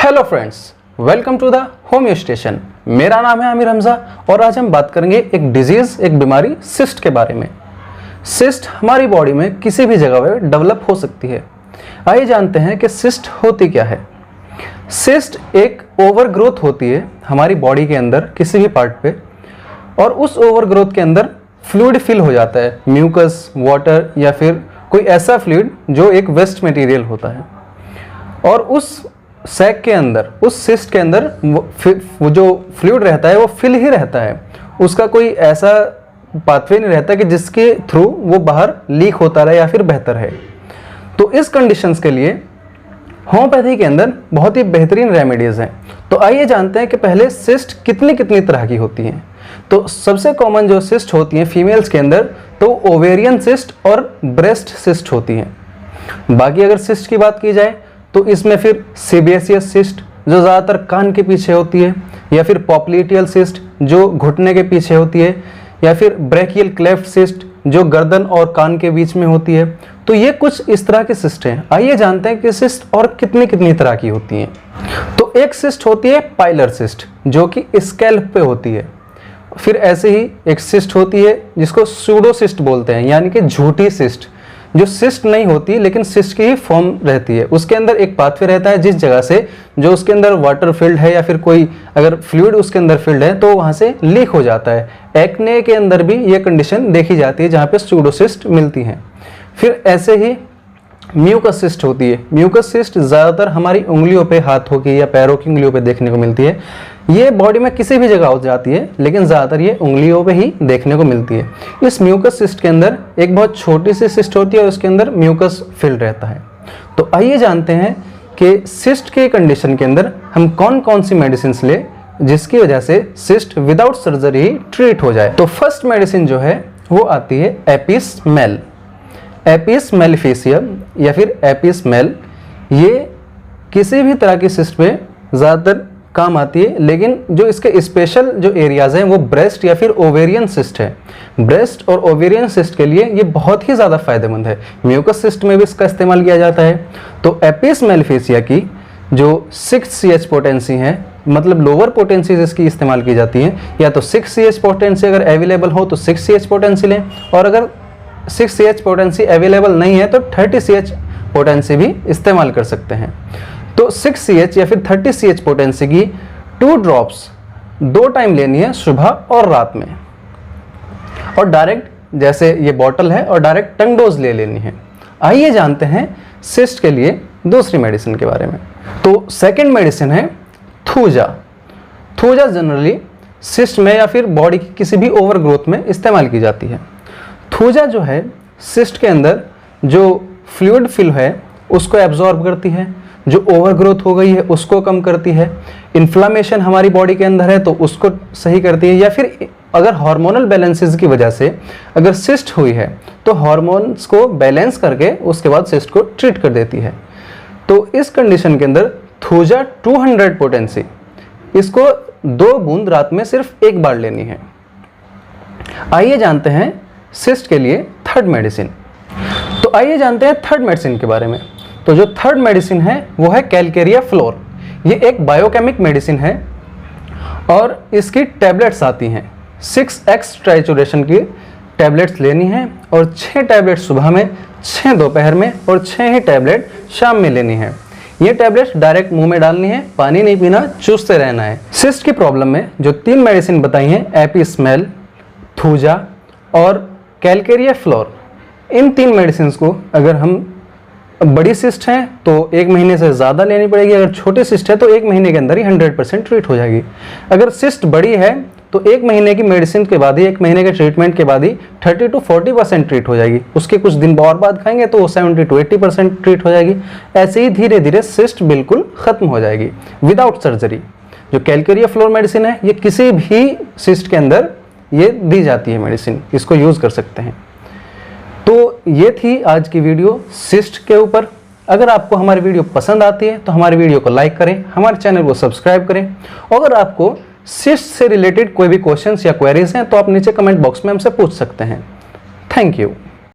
Hello friends, welcome to the homeo station. मेरा नाम है आमिर हमजा और आज हम बात करेंगे एक डिजीज़, एक बीमारी सिस्ट के बारे में। सिस्ट हमारी बॉडी में किसी भी जगह पर डेवलप हो सकती है। आइए जानते हैं कि सिस्ट होती क्या है। सिस्ट एक ओवरग्रोथ होती है हमारी बॉडी के अंदर किसी भी पार्ट पे, और उस ओवरग्रोथ के अंदर फ्लूइड फिल हो जाता है, म्यूकस, वाटर या फिर कोई ऐसा फ्लूइड जो एक वेस्ट मटेरियल होता है। और उस सैक के अंदर, उस सिस्ट के अंदर वो जो फ्लूइड रहता है वो फिल ही रहता है। उसका कोई ऐसा पाथवे नहीं रहता कि जिसके थ्रू वो बाहर लीक होता रहे या फिर बेहतर है। तो इस कंडीशंस के लिए होम्योपैथी के अंदर बहुत ही बेहतरीन रेमेडीज हैं। तो आइए जानते हैं कि पहले सिस्ट कितनी कितनी तरह की होती हैं। तो सबसे कॉमन जो सिस्ट होती हैं फीमेल्स के अंदर, तो ओवेरियन सिस्ट और ब्रेस्ट सिस्ट होती हैं। बाकी अगर सिस्ट की बात की जाए तो इसमें फिर सीबेसियस सिस्ट जो ज़्यादातर कान के पीछे होती है, या फिर पॉप्लिटियल सिस्ट जो घुटने के पीछे होती है, या फिर ब्रेकियल क्लेफ्ट सिस्ट जो गर्दन और कान के बीच में होती है। तो ये कुछ इस तरह की सिस्ट हैं। आइए जानते हैं कि सिस्ट और कितनी कितनी तरह की होती हैं। तो एक सिस्ट होती है पाइलर सिस्ट जो कि स्कैल्प पे होती है। फिर ऐसे ही एक सिस्ट होती है जिसको सूडोसिस्ट बोलते हैं, यानी कि झूठी सिस्ट, जो सिस्ट नहीं होती लेकिन सिस्ट की ही फॉर्म रहती है। उसके अंदर एक पाथवे रहता है जिस जगह से जो उसके अंदर वाटर फिल्ड है या फिर कोई अगर फ्लूइड उसके अंदर फिल्ड है तो वहां से लीक हो जाता है। एक्ने के अंदर भी ये कंडीशन देखी जाती है जहाँ पे सूडोसिस्ट मिलती हैं। फिर ऐसे ही म्यूकस सिस्ट होती है। म्यूकस सिस्ट ज़्यादातर हमारी उंगलियों पे, हाथों की या पैरों की उंगलियों पे देखने को मिलती है। ये बॉडी में किसी भी जगह हो जाती है लेकिन ज़्यादातर ये उंगलियों पे ही देखने को मिलती है। इस म्यूकस सिस्ट के अंदर एक बहुत छोटी सी सिस्ट होती है और उसके अंदर म्यूकस फिल रहता है। तो आइए जानते हैं कि सिस्ट के कंडीशन के अंदर हम कौन कौन सी मेडिसिन लें जिसकी वजह से सिस्ट विदाउट सर्जरी ही ट्रीट हो जाए। तो फर्स्ट मेडिसिन जो है वो आती है एपिस मेल। एपिस मेलिफिशियम या फिर एपिस मेल, ये किसी भी तरह की सिस्ट में ज़्यादातर काम आती है, लेकिन जो इसके स्पेशल जो एरियाज हैं वो ब्रेस्ट या फिर ओवेरियन सिस्ट है। ब्रेस्ट और ओवेरियन सिस्ट के लिए ये बहुत ही ज़्यादा फायदेमंद है। म्यूकस सिस्ट में भी इसका इस्तेमाल किया जाता है। तो एपिस मेलिफिशिया की जो 6CH पोटेंसी है, मतलब लोअर पोटेंसी जिसकी इस्तेमाल की जाती है, या तो 6CH पोटेंसी अगर अवेलेबल हो तो 6CH पोटेंसी लें, और अगर 6CH पोटेंसी अवेलेबल नहीं है तो 30CH पोटेंसी भी इस्तेमाल कर सकते हैं। तो 6CH या फिर 30CH पोटेंसी की 2 ड्रॉप्स 2 टाइम लेनी है, सुबह और रात में, और डायरेक्ट जैसे ये बॉटल है और डायरेक्ट टंग डोज ले लेनी है। आइए जानते हैं सिस्ट के लिए दूसरी मेडिसिन के बारे में। तो सेकंड मेडिसिन है थूजा। थूजा जनरली सिस्ट में या फिर बॉडी की किसी भी ओवरग्रोथ में इस्तेमाल की जाती है। थूजा जो है सिस्ट के अंदर जो फ्लूइड फिल है उसको एब्जॉर्ब करती है, जो ओवरग्रोथ हो गई है उसको कम करती है, इन्फ्लामेशन हमारी बॉडी के अंदर है तो उसको सही करती है, या फिर अगर हार्मोनल बैलेंसेस की वजह से अगर सिस्ट हुई है तो हार्मोन्स को बैलेंस करके उसके बाद सिस्ट को ट्रीट कर देती है। तो इस कंडीशन के अंदर थूजा 200 पोटेंसी, इसको 2 बूंद रात में सिर्फ 1 बार लेनी है। आइए जानते हैं सिस्ट के लिए थर्ड मेडिसिन। तो आइए जानते हैं थर्ड मेडिसिन के बारे में। तो जो थर्ड मेडिसिन है वो है कैलकेरिया फ्लोर। ये एक बायोकेमिक मेडिसिन है और इसकी टैबलेट्स आती हैं। 6x ट्राइचुरेशन की टैबलेट्स लेनी है, और 6 टैबलेट सुबह में, 6 दोपहर में और 6 ही टैबलेट शाम में लेनी है। ये टैबलेट्स डायरेक्ट मुंह में डालनी है, पानी नहीं पीना, चूसते रहना है। सिस्ट की प्रॉब्लम में जो 3 मेडिसिन बताई हैं, एपिस मेल, थूजा और कैलकेरिया फ्लोर, इन 3 मेडिसिन को अगर हम बड़ी सिस्ट है तो 1 महीने से ज़्यादा लेनी पड़ेगी, अगर छोटी सिस्ट है तो 1 महीने के अंदर ही 100% ट्रीट हो जाएगी। अगर सिस्ट बड़ी है तो 1 महीने की मेडिसिन के बाद ही, 1 महीने के ट्रीटमेंट के बाद ही 30 to 40% ट्रीट हो जाएगी। उसके कुछ दिन और बाद खाएंगे तो 70 to 80% ट्रीट हो जाएगी। ऐसे ही धीरे धीरे सिस्ट बिल्कुल ख़त्म हो जाएगी विदाउट सर्जरी। जो कैलकेरिया फ्लोर मेडिसिन है ये किसी भी सिस्ट के अंदर ये दी जाती है मेडिसिन, इसको यूज़ कर सकते हैं। तो ये थी आज की वीडियो सिस्ट के ऊपर। अगर आपको हमारी वीडियो पसंद आती है तो हमारी वीडियो को लाइक करें, हमारे चैनल को सब्सक्राइब करें। अगर आपको सिस्ट से रिलेटेड कोई भी क्वेश्चंस या क्वेरीज हैं तो आप नीचे कमेंट बॉक्स में हमसे पूछ सकते हैं। Thank you.